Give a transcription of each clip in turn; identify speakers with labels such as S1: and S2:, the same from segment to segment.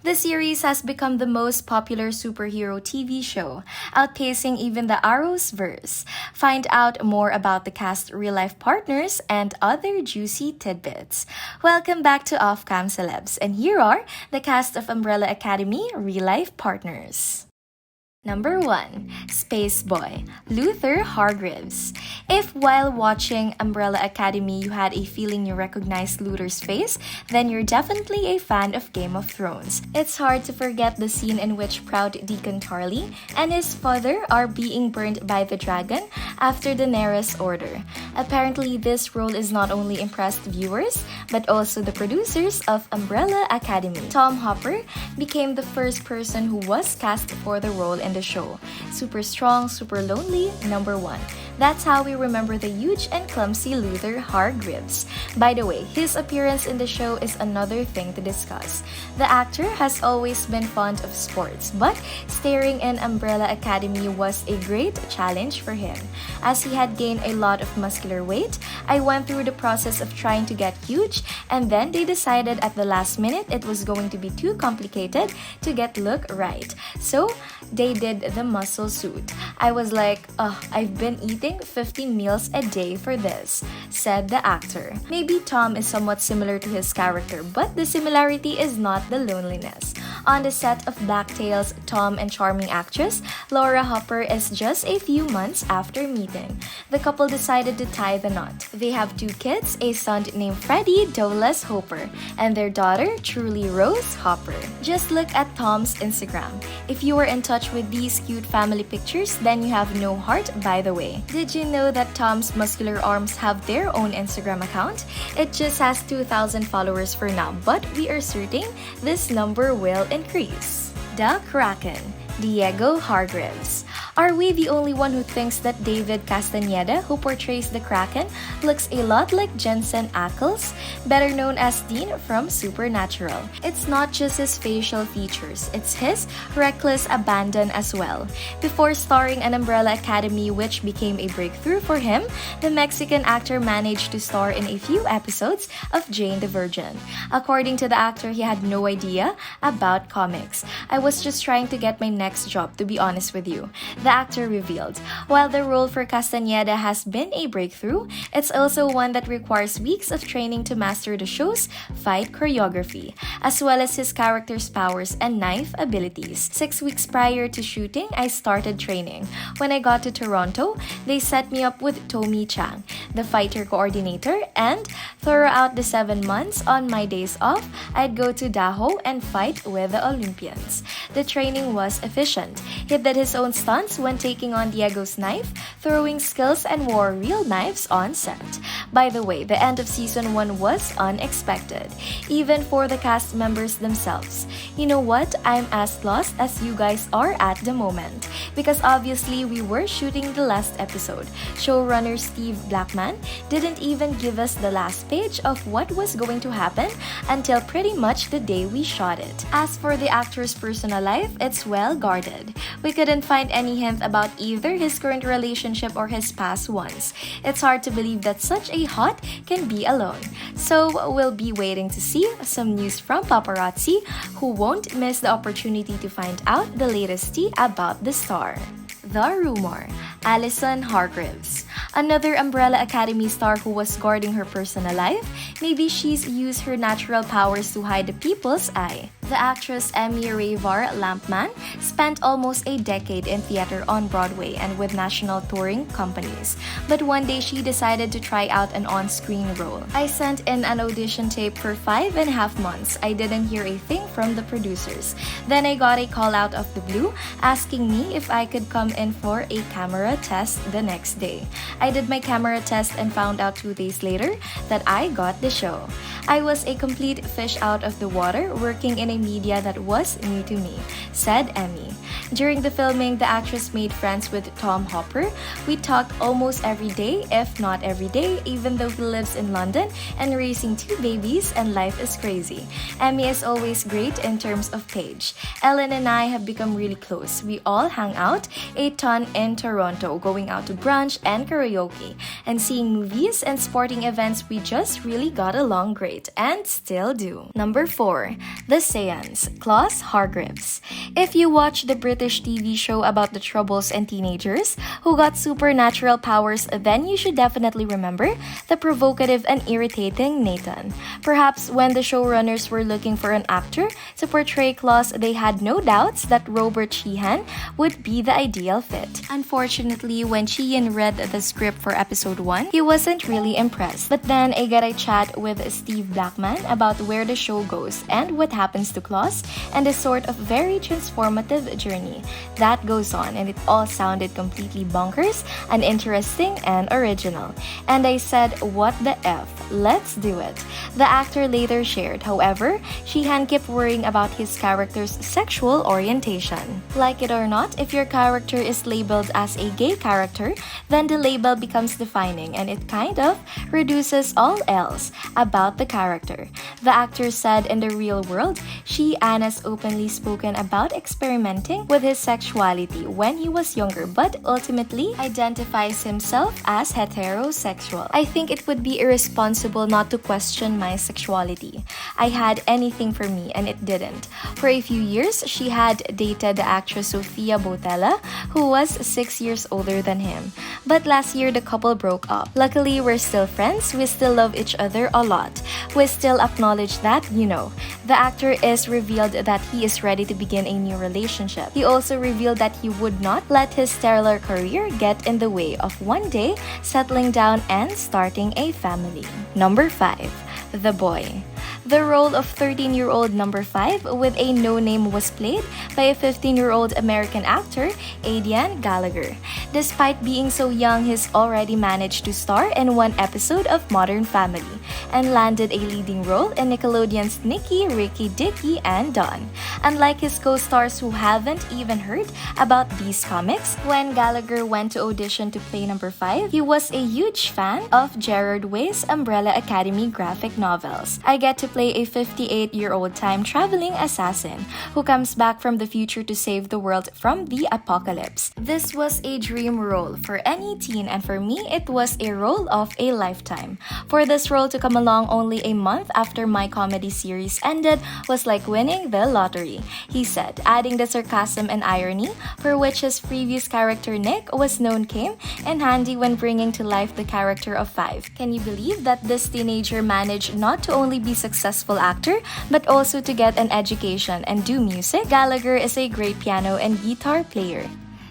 S1: The series has become the most popular superhero TV show, outpacing even the Arrowsverse. Find out more about the cast, real-life partners, and other juicy tidbits. Welcome back to Off-Cam Celebs, and here are the cast of Umbrella Academy real-life partners. Number 1. Space Boy, Luther Hargribs. If while watching Umbrella Academy you had a feeling you recognized Luther's face, then you're definitely a fan of Game of Thrones. It's hard to forget the scene in which proud Deacon Tarly and his father are being burned by the dragon after Daenerys' order. Apparently, this role is not only impressed viewers, but also the producers of Umbrella Academy. Tom Hopper became the first person who was cast for the role in the show. Super strong, super lonely, number 1. That's how we remember the huge and clumsy Luther Hargribs. By the way, his appearance in the show is another thing to discuss. The actor has always been fond of sports, but starring in Umbrella Academy was a great challenge for him. As he had gained a lot of muscular weight, I went through the process of trying to get huge, and then they decided at the last minute it was going to be too complicated to get look right. So they did the muscle suit. I was like, I've been eating 15 meals a day for this, said the actor. Maybe Tom is somewhat similar to his character, but the similarity is not the loneliness. On the set of Blacktail's Tom and charming actress Laura Hopper is just a few months after meeting. The couple decided to tie the knot. They have 2 kids, a son named Freddie Dowless Hopper, and their daughter, Truly Rose Hopper. Just look at Tom's Instagram. If you were in touch with these cute family pictures, then you have no heart, by the way. Did you know that Tom's muscular arms have their own Instagram account? It just has 2,000 followers for now, but we are certain this number will increase. The Kraken, Diego Hargraves. Are we the only one who thinks that David Castaneda, who portrays the Kraken, looks a lot like Jensen Ackles, better known as Dean from Supernatural? It's not just his facial features, it's his reckless abandon as well. Before starring in Umbrella Academy, which became a breakthrough for him, the Mexican actor managed to star in a few episodes of Jane the Virgin. According to the actor, he had no idea about comics. I was just trying to get my next job, to be honest with you, the actor revealed. While the role for Castaneda has been a breakthrough, it's also one that requires weeks of training to master the show's fight choreography, as well as his character's powers and knife abilities. 6 weeks prior to shooting, I started training. When I got to Toronto, they set me up with Tommy Chang, the fighter coordinator, and throughout the 7 months on my days off, I'd go to Daho and fight with the Olympians. The training was efficient. He did his own stunts when taking on Diego's knife, throwing skills, and wore real knives on set. By the way, the end of season 1 was unexpected, even for the cast members themselves. You know what? I'm as lost as you guys are at the moment, because obviously we were shooting the last episode. Showrunner Steve Blackman didn't even give us the last page of what was going to happen until pretty much the day we shot it. As for the actor's personal life, it's well guarded. We couldn't find any hint about either his current relationship or his past ones. It's hard to believe that such a hot can be alone. So we'll be waiting to see some news from paparazzi who won't miss the opportunity to find out the latest tea about the star. The rumor, Alison Hargraves. Another Umbrella Academy star who was guarding her personal life. Maybe she's used her natural powers to hide the people's eye. The actress Emmy Ravar Lampman spent almost a decade in theater on Broadway and with national touring companies. But one day she decided to try out an on-screen role. I sent in an audition tape for 5.5 months. I didn't hear a thing from the producers. Then I got a call out of the blue asking me if I could come in for a camera test the next day. I did my camera test and found out 2 days later that I got the show. I was a complete fish out of the water working in a media that was new to me, said Emmy. During the filming, the actress made friends with Tom Hopper. We talked almost every day, if not every day, even though he lives in London and raising 2 babies and life is crazy. Emmy is always great in terms of Paige. Ellen and I have become really close. We all hang out a ton in Toronto, going out to brunch and karaoke, and seeing movies and sporting events. We just really got along great and still do. Number 4. The Same Aliens, Klaus Hargribs. If you watch the British TV show about the Troubles and teenagers who got supernatural powers, then you should definitely remember the provocative and irritating Nathan. Perhaps when the showrunners were looking for an actor to portray Klaus, they had no doubts that Robert Sheehan would be the ideal fit. Unfortunately, when Sheehan read the script for episode 1, he wasn't really impressed. But then I got a chat with Steve Blackman about where the show goes and what happens to Klaus and the sort of very transformative journey that goes on, and it all sounded completely bonkers, uninteresting, and original. And I said, what the F? Let's do it. The actor later shared, however, Sheehan kept worrying about his character's sexual orientation. Like it or not, if your character is labeled as a gay character, then the label becomes defining and it kind of reduces all else about the character. The actor said in the real world, Sheehan has openly spoken about experimenting with his sexuality when he was younger, but ultimately identifies himself as heterosexual. I think it would be irresponsible not to question my sexuality. I had anything for me and it didn't. For a few years, she had dated the actress Sofia Boutella, who was 6 years older than him. But last year, the couple broke up. Luckily, we're still friends. We still love each other a lot. We still acknowledge that, the actor is revealed that he is ready to begin a new relationship. He also revealed that he would not let his stellar career get in the way of one day settling down and starting a family. Number 5. The Boy. The role of 13-year-old number 5 with a no name was played by a 15-year-old American actor, Aidan Gallagher. Despite being so young, he's already managed to star in one episode of Modern Family and landed a leading role in Nickelodeon's Nicky, Ricky, Dicky, and Dawn. Unlike his co-stars who haven't even heard about these comics, when Gallagher went to audition to play number 5, he was a huge fan of Gerard Way's Umbrella Academy graphic novels. I get to play a 58-year-old time-traveling assassin who comes back from the future to save the world from the apocalypse. This was a dream role for any teen, and for me, it was a role of a lifetime. For this role to come along only a month after my comedy series ended was like winning the lottery, he said, adding the sarcasm and irony for which his previous character Nick was known came in handy when bringing to life the character of 5. Can you believe that this teenager managed not to only be successful actor, but also to get an education and do music? Gallagher is a great piano and guitar player.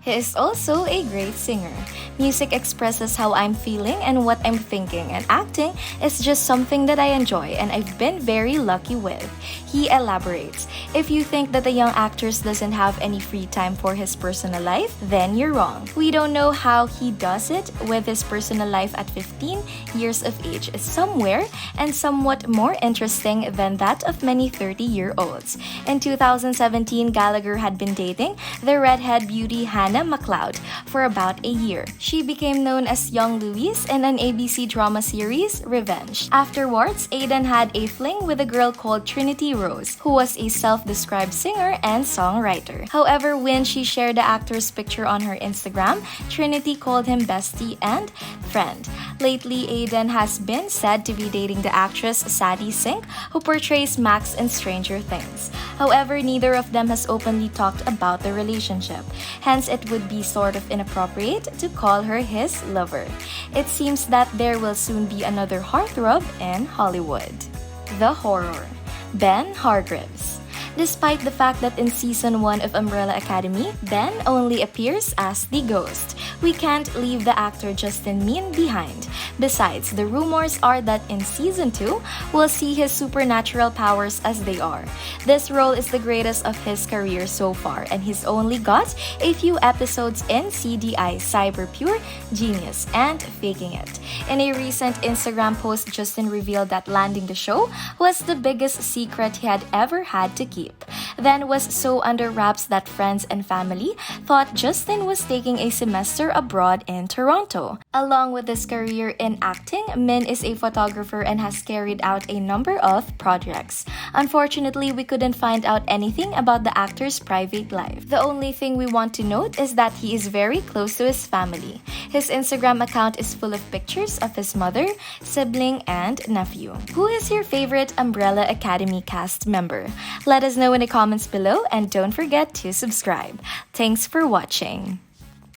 S1: He is also a great singer. Music expresses how I'm feeling and what I'm thinking, and acting is just something that I enjoy and I've been very lucky with. He elaborates, if you think that the young actor doesn't have any free time for his personal life, then you're wrong. We don't know how he does it with his personal life at 15 years of age. Is somewhere and somewhat more interesting than that of many 30-year-olds. In 2017, Gallagher had been dating the redhead beauty Hannah Macleod for about a year. She became known as Young Louise in an ABC drama series, Revenge. Afterwards, Aidan had a fling with a girl called Trinity Rose, who was a self-described singer and songwriter. However, when she shared the actor's picture on her Instagram, Trinity called him bestie and friend. Lately, Aidan has been said to be dating the actress Sadie Sink, who portrays Max in Stranger Things. However, neither of them has openly talked about the relationship. Hence, it would be sort of inappropriate to call her his lover. It seems that there will soon be another heartthrob in Hollywood. The Horror. Ben Hargribs. Despite the fact that in Season 1 of Umbrella Academy, Ben only appears as the ghost, we can't leave the actor Justin Min behind. Besides, the rumors are that in Season 2, we'll see his supernatural powers as they are. This role is the greatest of his career so far, and he's only got a few episodes in CDI, Cyber Pure Genius, and Faking It. In a recent Instagram post, Justin revealed that landing the show was the biggest secret he had ever had to keep. then was so under wraps that friends and family thought Justin was taking a semester abroad in Toronto. Along with his career in acting, Min is a photographer and has carried out a number of projects. Unfortunately, we couldn't find out anything about the actor's private life. The only thing we want to note is that he is very close to his family. His Instagram account is full of pictures of his mother, sibling, and nephew. Who is your favorite Umbrella Academy cast member? Let us know in the comments below and don't forget to subscribe. Thanks for watching.